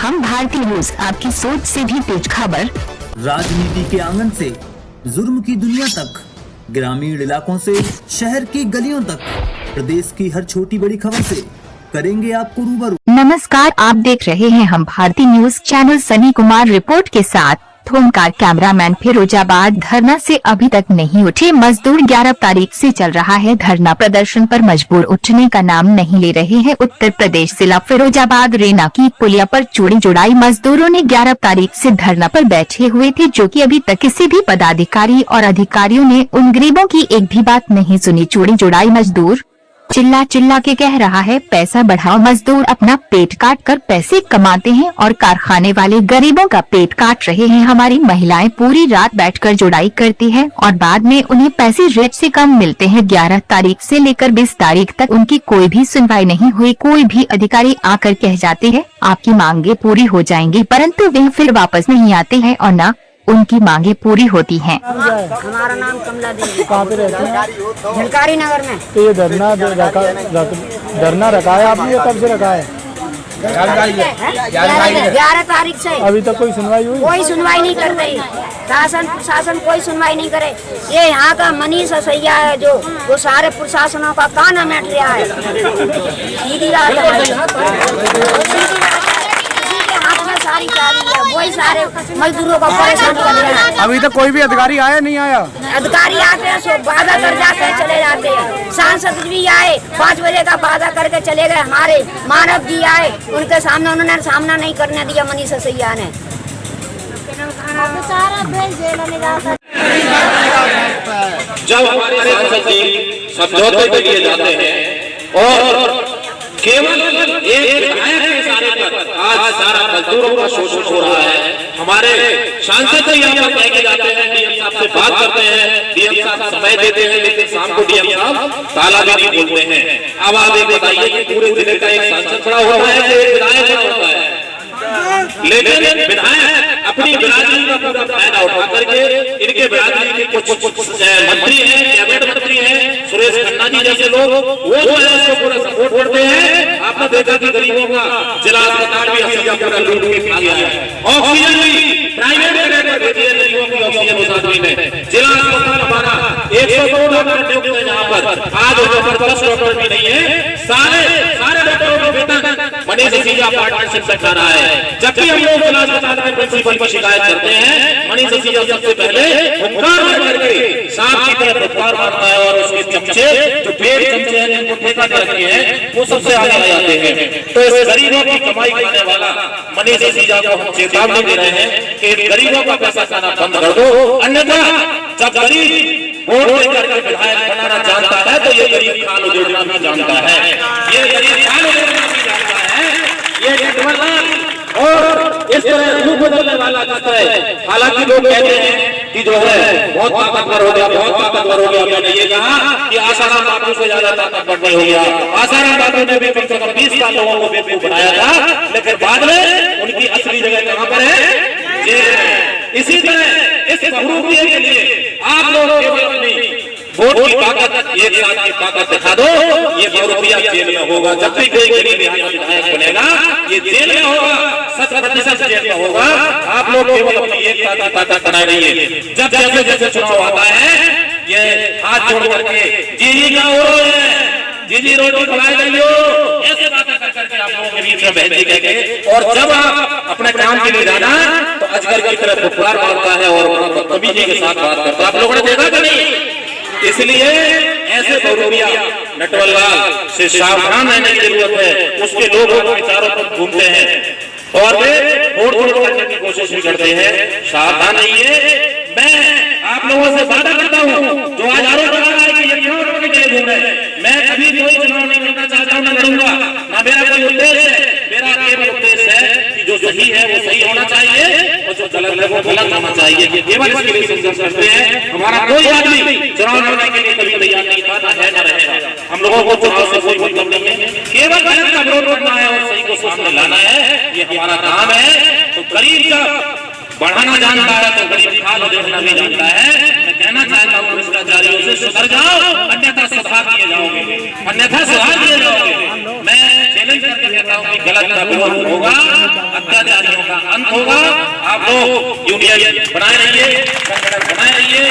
हम भारतीय न्यूज, आपकी सोच से भी तेज खबर। राजनीति के आंगन से जुर्म की दुनिया तक, ग्रामीण इलाकों से शहर की गलियों तक, प्रदेश की हर छोटी बड़ी खबर से करेंगे आपको रूबरू। नमस्कार, आप देख रहे हैं हम भारतीय news channel. Sunny Kumar report के साथ थोमकार कैमरामैन। फिरोजाबाद धरना से अभी तक नहीं उठे मजदूर। 11 तारीख से चल रहा है धरना प्रदर्शन, पर मजबूर उठने का नाम नहीं ले रहे हैं। उत्तर प्रदेश जिला फिरोजाबाद रेना की पुलिया पर चूड़ी जुड़ाई मजदूरों ने 11 तारीख से धरना पर बैठे हुए थे, जो कि अभी तक किसी भी पदाधिकारी और अधिकारियों ने उन गरीबों की एक भी बात नहीं सुनी। चूड़ी जुड़ाई मजदूर चिल्ला चिल्ला के कह रहा है, पैसा बढ़ाओ। मजदूर अपना पेट काट कर पैसे कमाते हैं और कारखाने वाले गरीबों का पेट काट रहे हैं। हमारी महिलाएं पूरी रात बैठकर जुड़ाई करती हैं और बाद में उन्हें पैसे रेट से कम मिलते हैं। 11 तारीख से लेकर 20 तारीख तक उनकी कोई भी सुनवाई नहीं हुई। कोई भी अधिकारी आकर कह जाते हैं आपकी मांगे पूरी हो जाएंगी, परंतु वे फिर वापस नहीं आते हैं और न उनकी मांगे पूरी होती हैं। हमारा नाम कमला देवी। कहाँ पे रहते हैं? झलकारी नगर में। तो ये धरना रखा है आपने, कब से रखा है? 11 तारीख से। अभी तक कोई सुनवाई हुई? कोई सुनवाई नहीं कर रही। शासन प्रशासन कोई सुनवाई नहीं करे। ये यहाँ का मनीष सैया है जो वो सारे प्रशासनों का कान मेट रहा है। सीधी बात है, सारी है वही सारे मजदूरों को परेशान कर रहा है। अभी तक कोई भी अधिकारी आया नहीं आया? अधिकारी आते हैं, सो वादा कर जाते हैं, चले जाते हैं। सांसद भी आए, 5 बजे का वादा करके चले गए। हमारे मानव जी आए, उनके सामने उन्होंने सामना नहीं करने दिया मनीष सैया ने। जब हमारे सांसद जी समझौते के लिए जाते हैं और केवल एक विधायक के इशारे पर आज सारा मजदूरों का शोषण हो रहा है। हमारे सांसद तो यहाँ पर कह के जाते हैं, डीएम साहब से बात करते हैं, डीएम साहब समय देते हैं, लेकिन शाम को डीएम साहब ताला भी नहीं बोलते हैं। अब आप ये बताइए कि पूरे जिले का एक सांसद खड़ा हुआ है, एक विधायक खड़ा हुआ है, लेकिन विधायक अपनी बिरादरी का पूरा फायदा उठा करके इनके बिरादरी के कुछ मंत्री हैं, कैबिनेट मंत्री हैं, सुरेश खन्ना जी जैसे लोग, वो जो है उसको पूरा सपोर्ट करते हैं। आपने देखा कि गरीबों का जिला अस्पताल भी पूरा लूट के खा गया है। ऑक्सीजन भी प्राइवेट में देती है गरीबों की ऑक्सीजन मुसाफरी में। जिला अस्पताल हमारा 102 डॉक्टर नियुक्त है जहाँ पर, आज वहाँ पर 10 डॉक्टर भी नहीं है। सारे डॉक्टरों का वेतन मनीष सिंह पार्टनरशिप से कर रहा है। जबकि हम लोग जिला अस्पताल के प्रिंसिपल पर शिकायत करते हैं, मनीष सिंह सबसे पहले हुंकार मार करके सांप की तरह हुंकार मारता है और उसके चमचे जो पेड़ चमचे हैं जिनको ठेका दे रखे हैं वो सबसे आगे आ जाते हैं। तो इस गरीबों की कमाई करने वाला मनीष सिंह को हम चेतावनी दे रहे हैं कि गरीबों का पैसा खाना बंद कर दो, अन्यथा जब गरीब वोट देकर के विधायक बनाना जानता है तो ये गरीब खाल उजोड़ना भी जानता है। ये गरीब खाल उजोड़ना भी जानता है। ये और इस तरह रूप बदलने वाला करता है। हालांकि लोग कहते हैं कि जो है बहुत ताकतवर हो गया, बहुत ताकतवर हो गया। मैंने ये कहा कि आसाराम बापू से ज्यादा ताकतवर नहीं हो गया। आसाराम बापू ने भी कम से कम 20 साल लोगों को बेवकूफ बनाया था, लेकिन बाद में उनकी असली जगह कहाँ पर है? जेल में। इसी तरह इस बहुरूपिये के लिए आप लोग केवल अपनी वोट की ताकत, एक साथ की ताकत दिखा दो, ये बहुरूपिया जेल में होगा। जब भी कोई गरीब यहाँ विधायक बनेगा ये जेल में होगा, 100% जेल में होगा। आप लोग केवल अपनी एक साथ की ताकत बनाए रहिए। जब जैसे जैसे चुनाव आता है ये हाथ जोड़ करके जी का हो है, जी रोटी खिलाए जाइयो, ऐसे बातें कर करके आप लोगों के बीच में बहती कहके, और जब आप अपने काम के लिए जाना तो अजगर की तरह फुफकार मारता है और बदतमीजी के साथ बात करता है। आप लोगों ने देखा कि नहीं? इसलिए ऐसे बहुरूपिया नटवरलाल से सावधान रहने की जरूरत है। उसके लोगों को विचारों पर घूमते हैं और वे वोट वोट करने की कोशिश भी करते हैं। सावधान रहिए। मैं आप लोगों से वादा करता हूँ, जो आज आरोप लगा रहा है कि ये चुनाव लड़ने के लिए घूम रहे हैं, मैं कभी कोई चुनाव नहीं लड़ना चाहता हूँ, न लड़ूंगा, ना मेरा कोई उद्देश्य है। मेरा केवल उद्देश्य है कि जो सही है वो सही होना चाहिए और जो गलत है वो गलत होना चाहिए। केवल इसके लिए संघर्ष करते हैं। हमारा कोई आदमी चुनाव लड़ने के लिए कभी तैयार नहीं था, ना है, न रहेगा। हम लोगों को चुनाव से कोई मतलब नहीं है। केवल गलत का विरोध करना है और सही को सामने लाना है, ये हमारा काम है। तो गरीब का बढ़ाना जानता है तो गरीब खाल देखना भी जानता है। मैं कहना चाहता हूँ भ्रष्टाचारियों से सुधर जाओ, अन्यथा सुधार किए जाओगे, अन्यथा सुधार किए जाओगे। मैं चैलेंज करके कहता हूँ कि गलत का विरोध होगा, अत्याचारियों का अंत होगा। आप लोग यूनियन बनाए रहिए, संगठन बनाए रहिए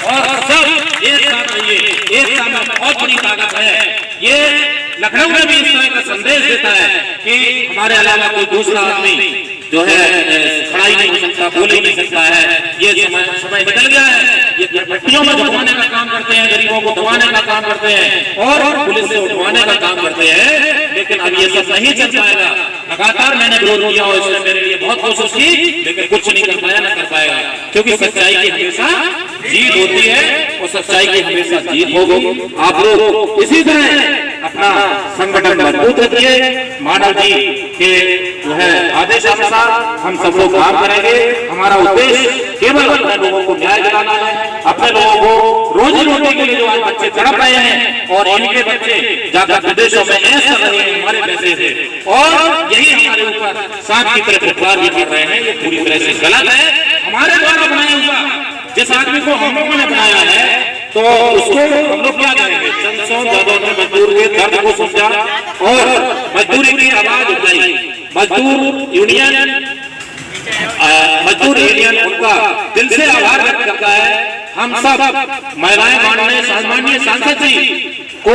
और सब एक साथ रहिए। एकता में बहुत बड़ी ताकत है। ये लखनऊ में भी इस तरह का संदेश देता है कि हमारे अलावा कोई दूसरा आदमी जो है खड़ा ही नहीं हो सकता, बोल ही नहीं सकता है। ये समय निकल गया है। ये भट्टियों में दबाने का काम करते हैं, गरीबों को दबाने का काम करते हैं और पुलिस से उठवाने का काम करते हैं। लेकिन अब ये सब नहीं चल पाएगा। लगातार मैंने विरोध किया और इसने मेरे लिए बहुत कोशिश की, लेकिन कुछ नहीं कर पाया, न कर पाएगा, क्योंकि सच्चाई की हमेशा जीत होती है और सच्चाई की हमेशा जीत होगी। आप लोग इसी तरह अपना संगठन मजबूत रखिए। मानव जी के जो है आदेशानुसार हम सब लोग काम करेंगे। हमारा उद्देश्य केवल अपने लोगों को न्याय दिलाना है, अपने लोगों को रोजी रोटी के लिए जो आज बच्चे तड़प रहे हैं और इनके बच्चे जाकर विदेशों में ऐश कर रहे हैं हमारे पैसे से, और यही हमारे ऊपर सांप की तरह उपकार भी कर रहे हैं। ये पूरी तरह से गलत है। हमारे द्वारा बनाया हुआ जिस आदमी को हम लोगों ने बनाया है तो उसको हम लोग क्या करेंगे? चंद यादव ने मजदूर के दर्द को समझा और मजदूरी की आवाज उठाई। मजदूर यूनियन उनका दिल से आभार व्यक्त करता है। हम सब महिलाएं माननीय सांसद जी को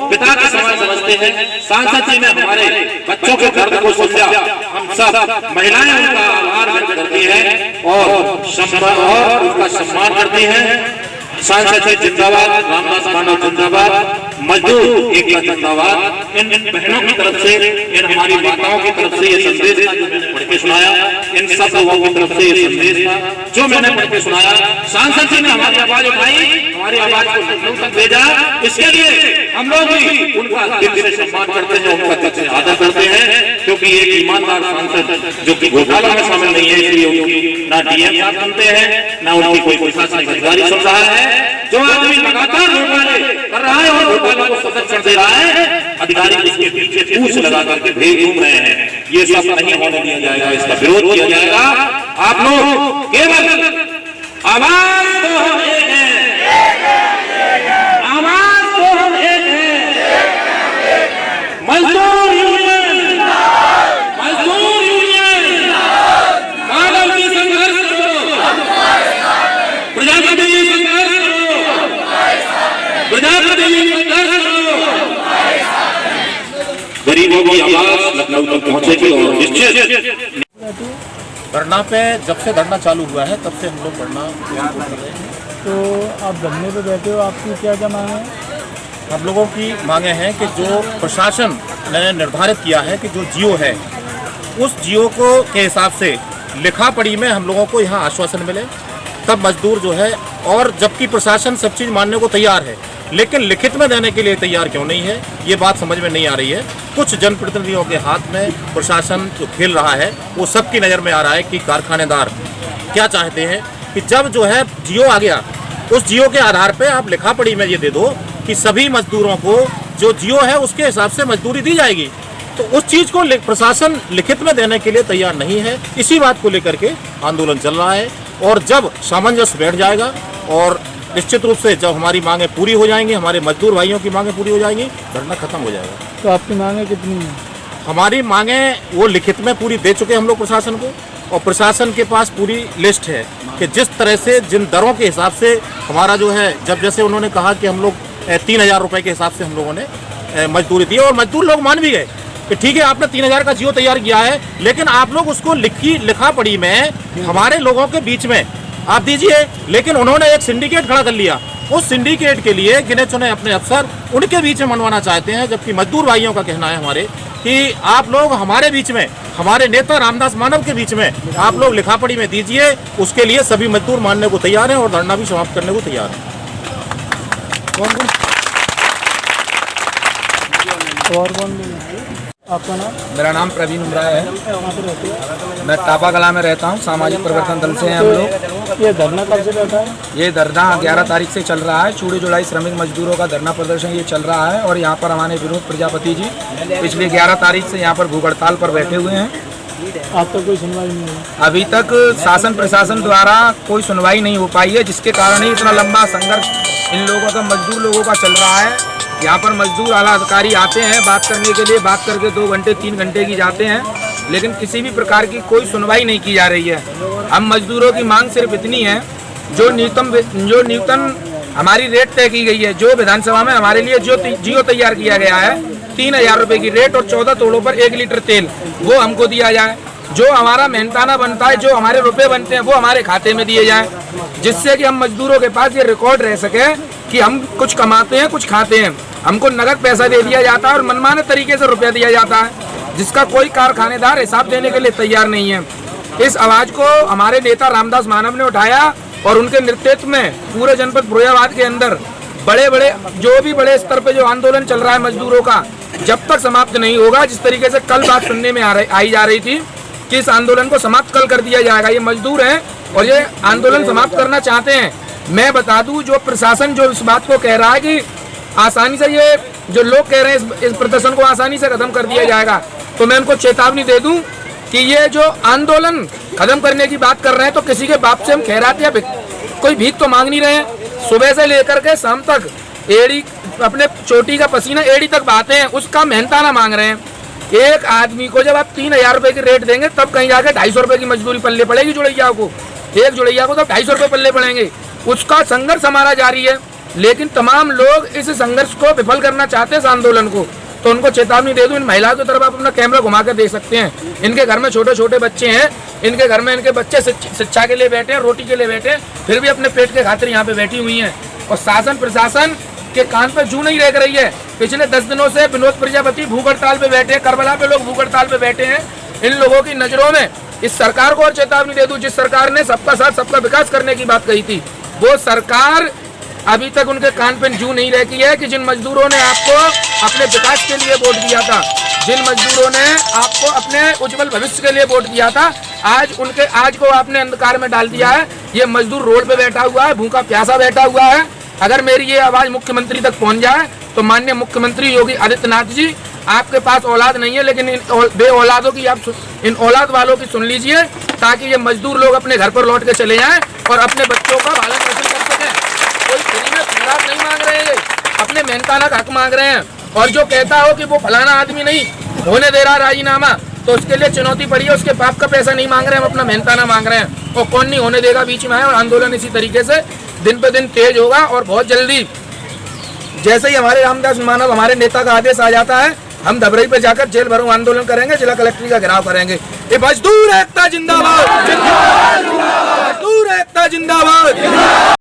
पिता के समान समझते हैं। सांसद जी ने हमारे बच्चों के दर्द को समझा। हम सब महिलाएं उनका आभार व्यक्त करती हैं और उनका सम्मान करती हैं। सांसद जी जिंदाबाद, रामदास मानव जिंदाबाद, मजदूर एकता जिंदाबाद। इन बहनों की तरफ से, इन हमारी माताओं की तरफ से ये संदेश था जो मैंने पढ़ के सुनाया। इन सब लोगों की तरफ से ये संदेश था जो मैंने पढ़ के सुनाया। सांसद जी ने हमारी आवाज उठाई, हमारी आवाज को लखनऊ तक भेजा। इसके लिए हम लोग भी उनका दिल से सम्मान करते हैं, उनका दिल से आदर करते हैं, क्योंकि एक ईमानदार सांसद जो कि घोटाला में शामिल नहीं है, इसलिए उनकी ना डीएम आप सुनते हैं, ना उनकी कोई प्रशासनिक अधिकारी सुन रहा है। जो आदमी लगातार घोटाले कर रहा है और घोटाला को संरक्षण दे रहा है, अधिकारी इसके पीछे पूछ लगा करके भेज घूम रहे हैं। ये सब नहीं होने दिया जाएगा, इसका विरोध किया जाएगा। आप लोग केवल आवाज तो हम एक है, आवाज तो हम एक है। मजदूर यूनियन, मजदूर यूनियन, मानव की संघर्ष करो, प्रजापति संघर्ष करो, प्रजापति संघर्ष करो। गरीबों की आवाज लखनऊ तक पहुंचेगी और निश्चित धरना पे जब से धरना चालू हुआ है तब से हम लोग धरना कर रहे हैं। तो आप धरने पे बैठे हो, आपकी क्या क्या मांग है? हम लोगों की मांगे हैं कि जो प्रशासन ने निर्धारित किया है कि जो जियो है उस जियो को के हिसाब से लिखा पढ़ी में हम लोगों को यहाँ आश्वासन मिले, तब मजदूर जो है। और जबकि प्रशासन सब चीज़ मानने को तैयार है, लेकिन लिखित में देने के लिए तैयार क्यों नहीं है, ये बात समझ में नहीं आ रही है। कुछ जनप्रतिनिधियों के हाथ में प्रशासन जो खेल रहा है वो सबकी नज़र में आ रहा है कि कारखानेदार क्या चाहते हैं कि जब जो है जियो आ गया, उस जियो के आधार पे आप लिखा पढ़ी में ये दे दो कि सभी मजदूरों को जो जियो है उसके हिसाब से मजदूरी दी जाएगी। तो उस चीज़ को प्रशासन लिखित में देने के लिए तैयार नहीं है। इसी बात को लेकर के आंदोलन चल रहा है, और जब सामंजस्य बैठ जाएगा और निश्चित रूप से जब हमारी मांगें पूरी हो जाएंगी, हमारे मजदूर भाइयों की मांगें पूरी हो जाएंगी, धरना खत्म हो जाएगा। तो आपकी मांगें कितनी हैं? हमारी मांगें वो लिखित में पूरी दे चुके हम लोग प्रशासन को, और प्रशासन के पास पूरी लिस्ट है कि जिस तरह से जिन दरों के हिसाब से हमारा जो है, जब जैसे उन्होंने कहा कि हम लोग 3000 रुपये के हिसाब से हम लोगों ने मजदूरी दी, और मजदूर लोग मान भी गए कि ठीक है आपने 3000 का जियो तैयार किया है, लेकिन आप लोग उसको लिखा पढ़ी में हमारे लोगों के बीच में आप दीजिए। लेकिन उन्होंने एक सिंडिकेट खड़ा कर लिया, उस सिंडिकेट के लिए गिने चुने अपने अफसर उनके बीच में मनवाना चाहते हैं, जबकि मजदूर भाइयों का कहना है हमारे कि आप लोग हमारे बीच में, हमारे नेता रामदास मानव के बीच में आप लोग लिखा पढ़ी में दीजिए। उसके लिए सभी मजदूर मानने को तैयार हैं और धरना भी समाप्त करने को तैयार हैं। और कौन? आपका नाम? मेरा नाम प्रवीण उमराय है। कहाँ पे रहते हो? मैं टापा कला में रहता हूँ। सामाजिक परिवर्तन दल से हैं हम लोग। ये धरना कब से बैठा है? ये धरना 11 तारीख से चल रहा है। चूड़ी जुड़ाई श्रमिक मजदूरों का धरना प्रदर्शन ये चल रहा है, और यहाँ पर हमारे विनोद प्रजापति जी पिछले 11 तारीख से यहाँ पर भूख हड़ताल पर बैठे हुए हैं। आज तक कोई सुनवाई नहीं हुई? अभी तक शासन प्रशासन द्वारा कोई सुनवाई नहीं हो पाई है, जिसके कारण ही इतना लंबा संघर्ष इन लोगों का, मजदूर लोगों का चल रहा है। यहाँ पर मजदूर आला अधिकारी आते हैं बात करने के लिए, बात करके 2 घंटे 3 घंटे की जाते हैं, लेकिन किसी भी प्रकार की कोई सुनवाई नहीं की जा रही है। हम मजदूरों की मांग सिर्फ इतनी है, जो न्यूनतम हमारी रेट तय की गई है, जो विधानसभा में हमारे लिए जो जियो तैयार किया गया है 3000 रुपए की रेट और 14 तोड़ों पर 1 लीटर तेल, वो हमको दिया जाए। जो हमारा मेहनताना बनता है, जो हमारे रुपए बनते हैं, वो हमारे खाते में दिए जाए, जिससे कि हम मजदूरों के पास ये रिकॉर्ड रह सके कि हम कुछ कमाते हैं, कुछ खाते हैं। हमको नगद पैसा दे दिया जाता है और मनमाने तरीके से रुपया दिया जाता है, जिसका कोई कारखानेदार हिसाब देने के लिए तैयार नहीं है। इस आवाज को हमारे नेता रामदास मानव ने उठाया और उनके नेतृत्व में पूरे जनपद फिरोजाबाद के अंदर जो भी बड़े स्तर पे जो आंदोलन चल रहा है मजदूरों का, जब तक समाप्त नहीं होगा, जिस तरीके से कल बात सुनने में आई जा रही थी कि इस आंदोलन को समाप्त कल कर दिया जाएगा। ये मजदूर हैं और ये आंदोलन समाप्त करना चाहते हैं। मैं बता दूं, जो प्रशासन जो इस बात को कह रहा है कि आसानी से ये जो लोग कह रहे हैं इस प्रदर्शन को आसानी से खत्म कर दिया जाएगा, तो मैं उनको चेतावनी दे दूं कि ये जो आंदोलन खत्म करने की बात कर रहे हैं, तो किसी के बाप से हम खैरात या कोई भीख तो मांग नहीं रहे हैं। सुबह से लेकर के शाम तक एड़ी अपने चोटी का पसीना एड़ी तक बहाते हैं, उसका मेहनताना मांग रहे हैं। एक आदमी को जब आप 3000 रुपए की रेट देंगे, तब कहीं जाके 250 रुपए की मजदूरी पल्ले पड़ेगी जुड़ैया को। एक जुड़ैया को तब 250 रुपए पल्ले पड़ेंगे। उसका संघर्ष हमारा जारी है, लेकिन तमाम लोग इस संघर्ष को विफल करना चाहते हैं, इस आंदोलन को। तो उनको चेतावनी दे दूं, इन महिलाओं की तरफ आप अपना कैमरा घुमा कर देख सकते हैं। इनके घर में छोटे छोटे बच्चे हैं, इनके घर में इनके बच्चे शिक्षा के लिए बैठे हैं, रोटी के लिए बैठे हैं, फिर भी अपने पेट के खातिर यहाँ पे बैठी हुई हैं। और शासन प्रशासन के कान पर जू नहीं रह रही है। पिछले 10 दिनों से विनोद प्रजापति भूख हड़ताल पे बैठे हैं, करबला पे लोग भूख हड़ताल पे बैठे हैं। इन लोगों की नजरों में इस सरकार को और चेतावनी दे दूं, जिस सरकार ने सबका साथ सबका विकास करने की बात कही थी, वो सरकार अभी तक उनके कान पे जू नहीं रखी है कि जिन मजदूरों ने आपको अपने विकास के लिए वोट दिया था, जिन मजदूरों ने आपको अपने उज्जवल भविष्य के लिए वोट दिया था, आज को आपने अंधकार में डाल दिया है। ये मजदूर रोड पे बैठा हुआ है, भूखा प्यासा बैठा हुआ है। अगर मेरी ये आवाज मुख्यमंत्री तक पहुंच जाए, तो माननीय मुख्यमंत्री योगी आदित्यनाथ जी, आपके पास औलाद नहीं है, लेकिन इन बे औलादों की आप इन औलाद वालों की सुन लीजिए, ताकि ये मजदूर लोग अपने घर पर लौट के चले जाएं और अपने बच्चों का पालन पोषण कर सकें। कोई फ्री में खिलाफ नहीं मांग रहे हैं, अपने मेहनताना का हक मांग रहे हैं। और जो कहता हो कि वो फलाना आदमी नहीं होने दे रहा राजीनामा, तो उसके लिए चुनौती पड़ी है। उसके बाप का पैसा नहीं मांग रहे हैं, हम अपना मेहनताना मांग रहे हैं। और कौन नहीं होने देगा बीच में है। और आंदोलन इसी तरीके से दिन पे दिन तेज होगा और बहुत जल्दी जैसे ही हमारे रामदास मानव हमारे नेता का आदेश आ जाता है, हम धबरई पे जाकर जेल भरो आंदोलन करेंगे, जिला कलेक्ट्री का घेराव करेंगे। ये मजदूर एकता जिंदाबाद, मजदूर एकता जिंदाबाद।